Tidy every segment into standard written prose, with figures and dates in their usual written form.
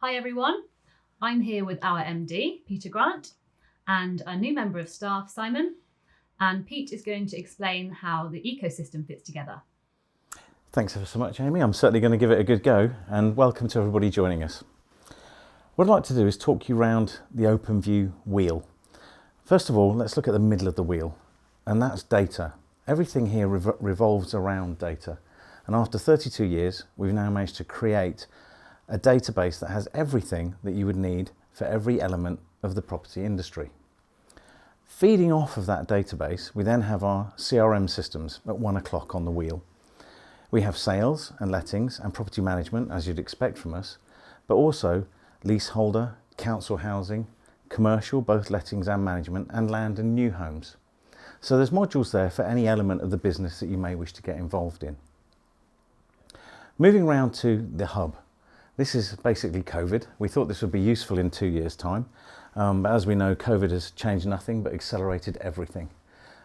Hi everyone, I'm here with our MD, Peter Grant, and a new member of staff, Simon, and Pete is going to explain how the ecosystem fits together. Thanks ever so much, Amy. I'm certainly going to give it a good go, and welcome to everybody joining us. What I'd like to do is talk you around the Openview wheel. First of all, let's look at the middle of the wheel, and that's data. Everything here revolves around data, and after 32 years, we've now managed to create a database that has everything that you would need for every element of the property industry. Feeding off of that database, we then have our CRM systems at 1 o'clock on the wheel. We have sales and lettings and property management, as you'd expect from us, but also leaseholder, council housing, commercial, both lettings and management, and land and new homes. So there's modules there for any element of the business that you may wish to get involved in. Moving around to the hub. This is basically COVID. We thought this would be useful in 2 years' time, but as we know, COVID has changed nothing but accelerated everything.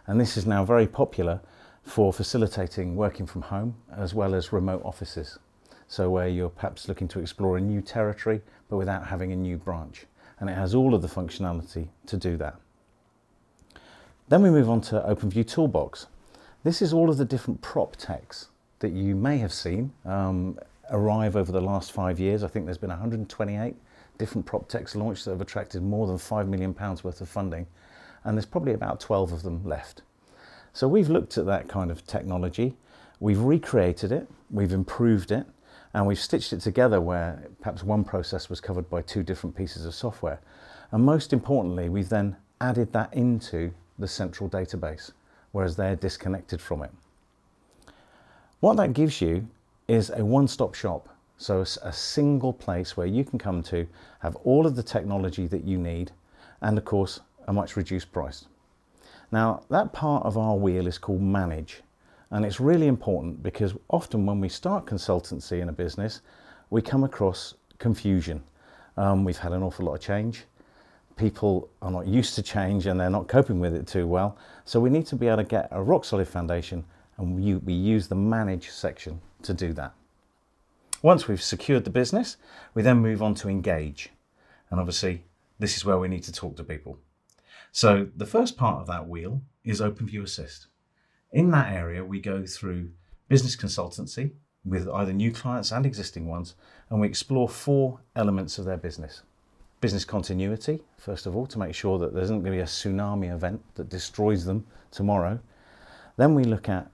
And this is now very popular for facilitating working from home as well as remote offices. So where you're perhaps looking to explore a new territory, but without having a new branch. And it has all of the functionality to do that. Then we move on to Openview Toolbox. This is all of the different PropTechs that you may have seen arrive over the last 5 years. I think there's been 128 different PropTechs launched that have attracted more than £5 million worth of funding, and there's probably about 12 of them left. So we've looked at that kind of technology, we've recreated it, we've improved it, and we've stitched it together where perhaps one process was covered by 2 different pieces of software. And most importantly, we've then added that into the central database, whereas they're disconnected from it. What that gives you is a one-stop shop. So a single place where you can come to, have all of the technology that you need, and of course, a much reduced price. Now, that part of our wheel is called manage, and it's really important because often when we start consultancy in a business, we come across confusion. We've had an awful lot of change. People are not used to change and they're not coping with it too well. So we need to be able to get a rock solid foundation, and we use the manage section to do that. Once we've secured the business, we then move on to engage. And obviously, this is where we need to talk to people. So the first part of that wheel is Openview Assist. In that area, we go through business consultancy with either new clients and existing ones, and we explore 4 elements of their business. Business continuity, first of all, to make sure that there isn't going to be a tsunami event that destroys them tomorrow. Then we look at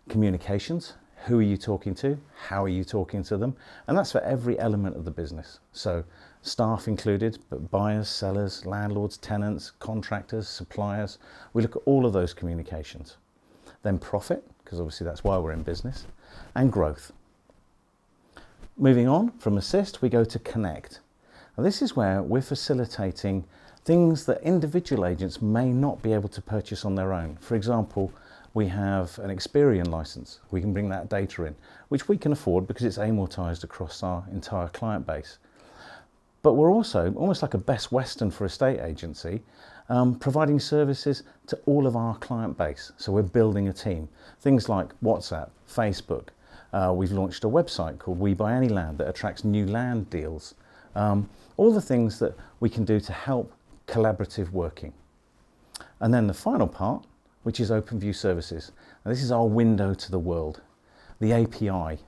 communications. Who are you talking to? How are you talking to them? And that's for every element of the business. So staff included, but buyers, sellers, landlords, tenants, contractors, suppliers. We look at all of those communications. Then profit, because obviously that's why we're in business, and growth. Moving on from assist, we go to connect. Now this is where we're facilitating things that individual agents may not be able to purchase on their own. For example, we have an Experian license. We can bring that data in, which we can afford because it's amortized across our entire client base. But we're also, almost like a Best Western for a estate agency, providing services to all of our client base. So we're building a team. Things like WhatsApp, Facebook. We've launched a website called We Buy Any Land that attracts new land deals. All the things that we can do to help collaborative working. And then the final part, which is Openview Services. Now, this is our window to the world, the API.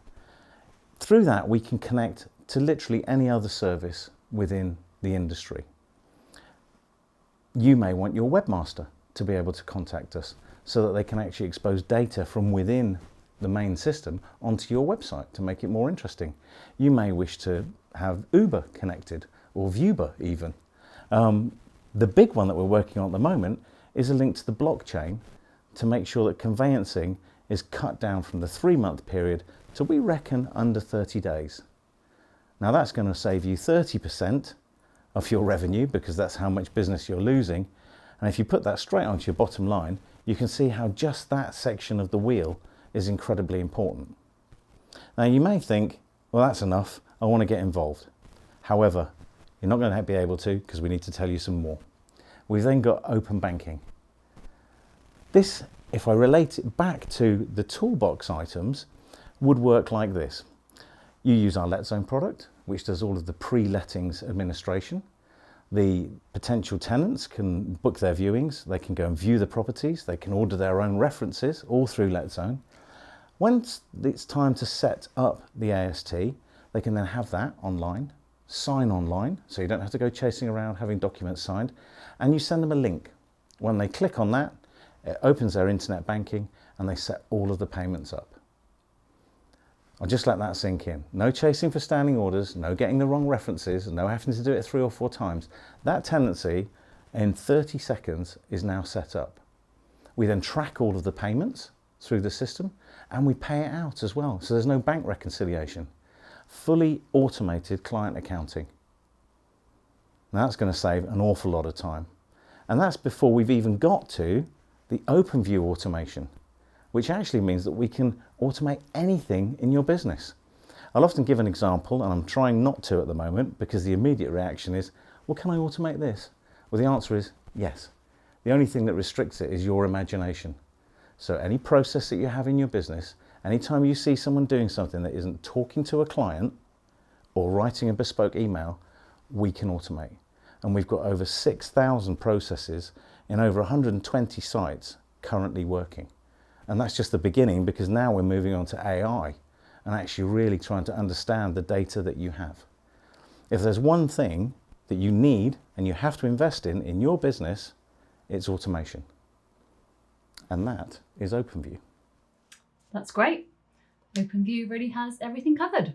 Through that, we can connect to literally any other service within the industry. You may want your webmaster to be able to contact us so that they can actually expose data from within the main system onto your website to make it more interesting. You may wish to have Uber connected, or Vuber even. The big one that we're working on at the moment is a link to the blockchain to make sure that conveyancing is cut down from the 3-month period to, we reckon, under 30 days. Now that's going to save you 30% of your revenue because that's how much business you're losing. And if you put that straight onto your bottom line, you can see how just that section of the wheel is incredibly important. Now you may think, well, that's enough, I want to get involved. However, you're not going to be able to because we need to tell you some more. We've then got open banking. This, if I relate it back to the toolbox items, would work like this. You use our LetZone product, which does all of the pre-lettings administration. The potential tenants can book their viewings, they can go and view the properties, they can order their own references, all through LetZone. Once it's time to set up the AST, they can then have that online, sign online, so you don't have to go chasing around having documents signed, and you send them a link. When they click on that, it opens their internet banking and they set all of the payments up. I'll just let that sink in. No chasing for standing orders, no getting the wrong references, no having to do it 3 or 4 times. That tenancy in 30 seconds is now set up. We then track all of the payments through the system and we pay it out as well. So there's no bank reconciliation. Fully automated client accounting. Now that's going to save an awful lot of time. And that's before we've even got to the Openview automation, which actually means that we can automate anything in your business. I'll often give an example, and I'm trying not to at the moment because the immediate reaction is, well, can I automate this? Well, the answer is yes. The only thing that restricts it is your imagination. So any process that you have in your business, anytime you see someone doing something that isn't talking to a client or writing a bespoke email, we can automate. And we've got over 6,000 processes in over 120 sites currently working. And that's just the beginning, because now we're moving on to AI and actually really trying to understand the data that you have. If there's one thing that you need and you have to invest in your business, it's automation. And that is Openview. That's great. Openview really has everything covered.